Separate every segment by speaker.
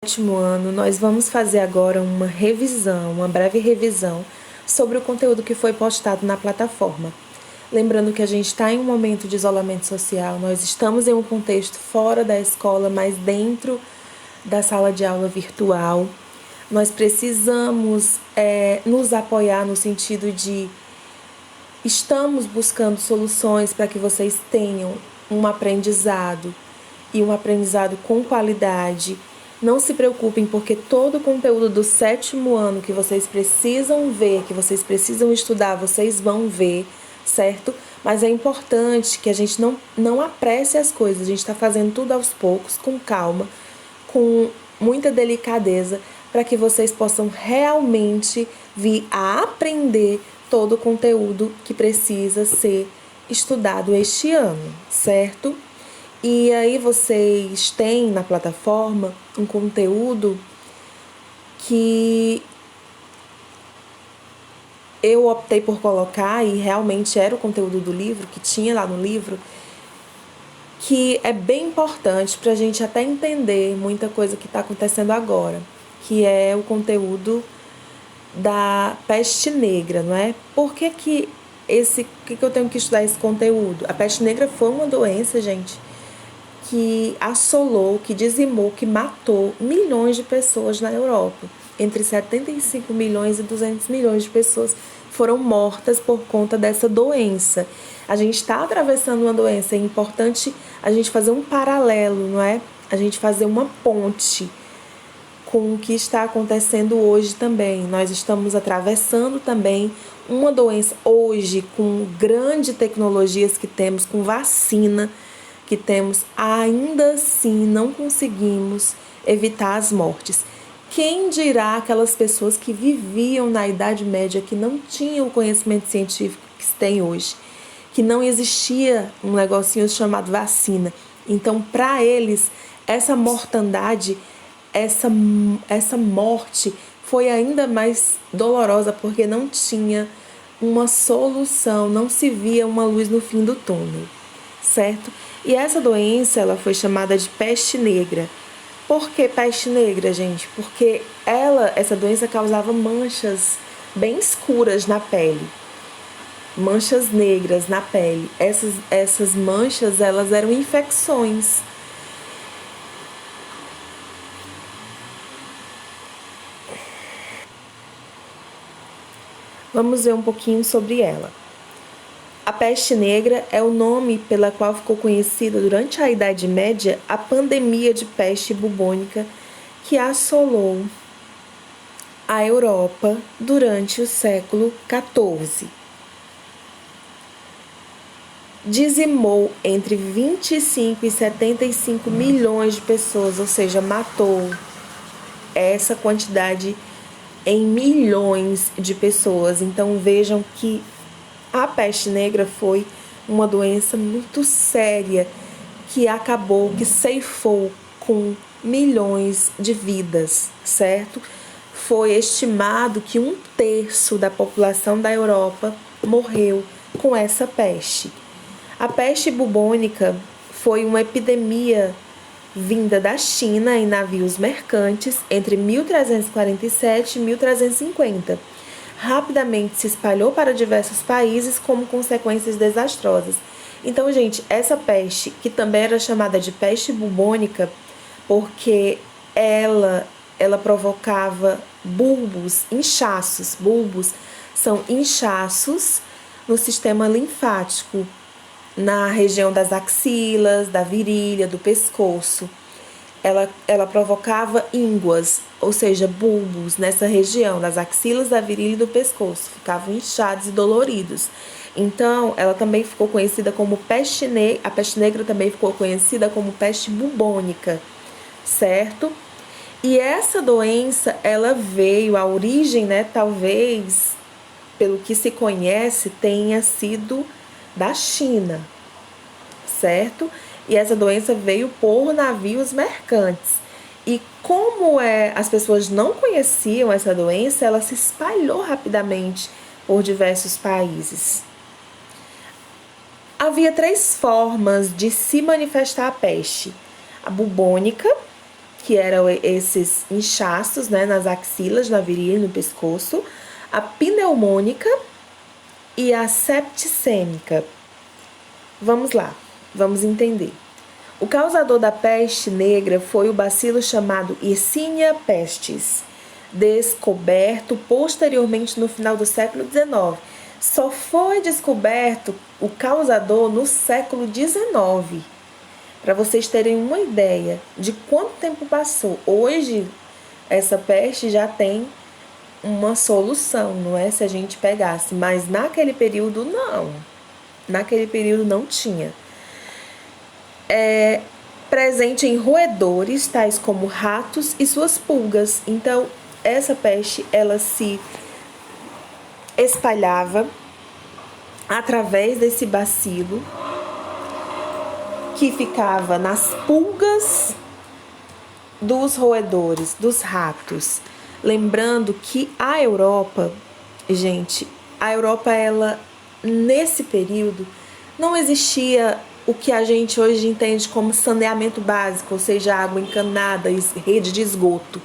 Speaker 1: Sétimo ano, nós vamos fazer agora uma breve revisão sobre o conteúdo que foi postado na plataforma. Lembrando que a gente está em um momento de isolamento social, nós estamos em um contexto fora da escola, mas dentro da sala de aula virtual. Nós precisamos nos apoiar no sentido de estamos buscando soluções para que vocês tenham um aprendizado e um aprendizado com qualidade. Não se preocupem, porque todo o conteúdo do sétimo ano que vocês precisam ver, que vocês precisam estudar, vocês vão ver, certo? Mas é importante que a gente não apresse as coisas. A gente está fazendo tudo aos poucos, com calma, com muita delicadeza, para que vocês possam realmente vir a aprender todo o conteúdo que precisa ser estudado este ano, certo? E aí vocês têm na plataforma um conteúdo que eu optei por colocar, e realmente era o conteúdo do livro, que tinha lá no livro, que é bem importante para a gente até entender muita coisa que está acontecendo agora, que é o conteúdo da peste negra, não é? Por que eu tenho que estudar esse conteúdo? A peste negra foi uma doença, gente, que assolou, que dizimou, que matou milhões de pessoas na Europa. Entre 75 milhões e 200 milhões de pessoas foram mortas por conta dessa doença. A gente está atravessando uma doença, é importante a gente fazer um paralelo, não é? A gente fazer uma ponte com o que está acontecendo hoje também. Nós estamos atravessando também uma doença hoje com grandes tecnologias que temos, com vacina que temos, ainda assim não conseguimos evitar as mortes. Quem dirá aquelas pessoas que viviam na Idade Média, que não tinham o conhecimento científico que se tem hoje, que não existia um negocinho chamado vacina. Então, para eles, essa mortandade, essa morte foi ainda mais dolorosa, porque não tinha uma solução, não se via uma luz no fim do túnel, certo? E essa doença, ela foi chamada de peste negra. Por que peste negra, gente? Porque essa doença causava manchas bem escuras na pele. Manchas negras na pele. Essas manchas, elas eram infecções. Vamos ver um pouquinho sobre ela. A peste negra é o nome pela qual ficou conhecida durante a Idade Média a pandemia de peste bubônica que assolou a Europa durante o século XIV. Dizimou entre 25 e 75 milhões de pessoas, ou seja, matou essa quantidade em milhões de pessoas. Então vejam que a peste negra foi uma doença muito séria que acabou, que ceifou com milhões de vidas, certo? Foi estimado que 1/3 da população da Europa morreu com essa peste. A peste bubônica foi uma epidemia vinda da China em navios mercantes entre 1347 e 1350. Rapidamente se espalhou para diversos países como consequências desastrosas. Então, gente, essa peste, que também era chamada de peste bubônica, porque ela provocava bulbos, inchaços. Bulbos são inchaços no sistema linfático, na região das axilas, da virilha, do pescoço. Ela provocava ínguas, ou seja, bulbos nessa região, das axilas, da virilha e do pescoço. Ficavam inchados e doloridos. Então, ela também ficou conhecida como peste negra. A peste negra também ficou conhecida como peste bubônica, certo? E essa doença, ela veio, a origem, né, talvez, pelo que se conhece, tenha sido da China, certo? E essa doença veio por navios mercantes. E como as pessoas não conheciam essa doença, ela se espalhou rapidamente por diversos países. Havia 3 formas de se manifestar a peste: a bubônica, que eram esses inchaços, né, nas axilas, na virilha e no pescoço, a pneumônica e a septicêmica. Vamos lá, vamos entender. O causador da peste negra foi o bacilo chamado Yersinia pestis, descoberto posteriormente no final do século XIX. Só foi descoberto o causador no século XIX. Para vocês terem uma ideia de quanto tempo passou. Hoje, essa peste já tem uma solução, não é? Se a gente pegasse. Mas naquele período, não. Naquele período não tinha. Presente em roedores, tais como ratos e suas pulgas. Então, essa peste, ela se espalhava através desse bacilo que ficava nas pulgas dos roedores, dos ratos. Lembrando que a Europa, gente, a Europa, ela, nesse período, não existia o que a gente hoje entende como saneamento básico, ou seja, água encanada, rede de esgoto.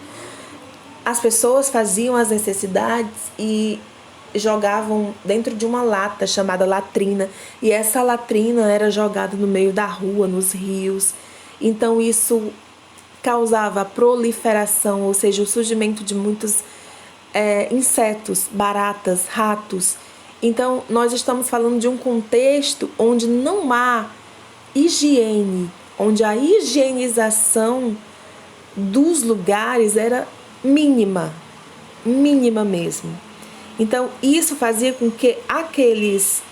Speaker 1: As pessoas faziam as necessidades e jogavam dentro de uma lata chamada latrina, e essa latrina era jogada no meio da rua, nos rios. Então isso causava a proliferação, ou seja, o surgimento de muitos insetos, baratas, ratos. Então nós estamos falando de um contexto onde não há higiene, onde a higienização dos lugares era mínima mesmo. Então, isso fazia com que aqueles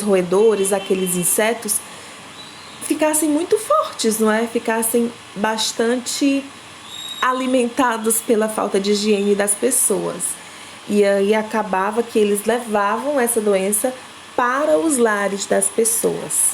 Speaker 1: roedores, aqueles insetos, ficassem muito fortes, não é? Ficassem bastante alimentados pela falta de higiene das pessoas. E aí acabava que eles levavam essa doença para os lares das pessoas.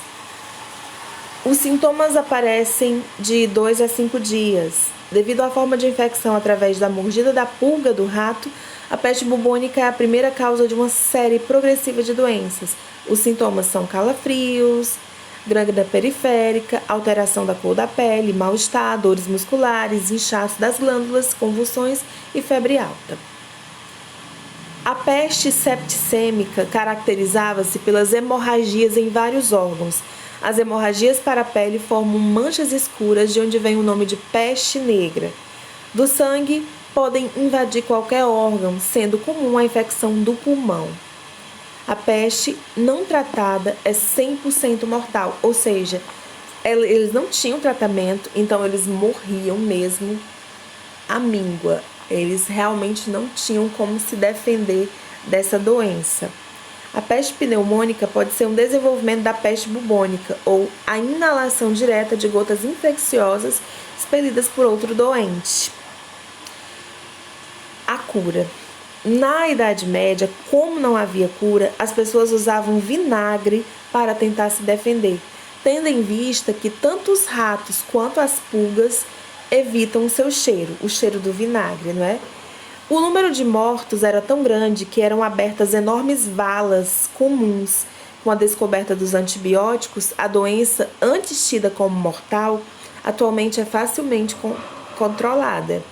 Speaker 1: Os sintomas aparecem de 2 a 5 dias. Devido à forma de infecção através da mordida da pulga do rato, a peste bubônica é a primeira causa de uma série progressiva de doenças. Os sintomas são calafrios, gângrena periférica, alteração da cor da pele, mal-estar, dores musculares, inchaço das glândulas, convulsões e febre alta. A peste septicêmica caracterizava-se pelas hemorragias em vários órgãos. As hemorragias para a pele formam manchas escuras, de onde vem o nome de peste negra. Do sangue, podem invadir qualquer órgão, sendo comum a infecção do pulmão. A peste não tratada é 100% mortal, ou seja, eles não tinham tratamento, então eles morriam mesmo à míngua. Eles realmente não tinham como se defender dessa doença. A peste pneumônica pode ser um desenvolvimento da peste bubônica ou a inalação direta de gotas infecciosas expelidas por outro doente. A cura. Na Idade Média, como não havia cura, as pessoas usavam vinagre para tentar se defender, tendo em vista que tanto os ratos quanto as pulgas evitam o seu cheiro, o cheiro do vinagre, não é? O número de mortos era tão grande que eram abertas enormes valas comuns. Com a descoberta dos antibióticos, a doença, antes tida como mortal, atualmente é facilmente controlada.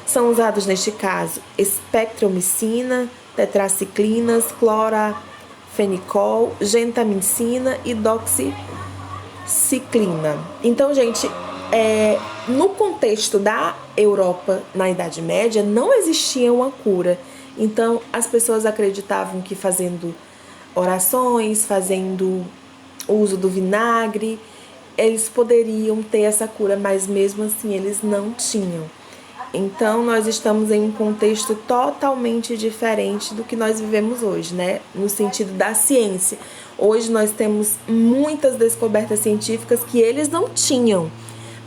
Speaker 1: São usados, neste caso, espectromicina, tetraciclinas, clorafenicol, gentamicina e doxiciclina. Então, gente, no contexto da Europa, na Idade Média, não existia uma cura. Então, as pessoas acreditavam que fazendo orações, fazendo uso do vinagre, eles poderiam ter essa cura, mas mesmo assim eles não tinham. Então, nós estamos em um contexto totalmente diferente do que nós vivemos hoje, né? No sentido da ciência. Hoje nós temos muitas descobertas científicas que eles não tinham.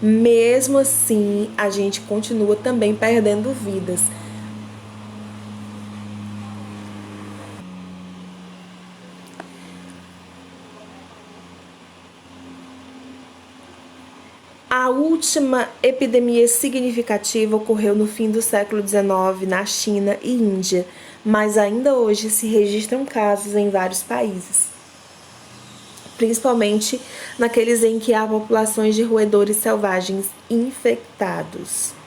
Speaker 1: Mesmo assim, a gente continua também perdendo vidas. A última epidemia significativa ocorreu no fim do século XIX na China e Índia, mas ainda hoje se registram casos em vários países. principalmente naqueles em que há populações de roedores selvagens infectados.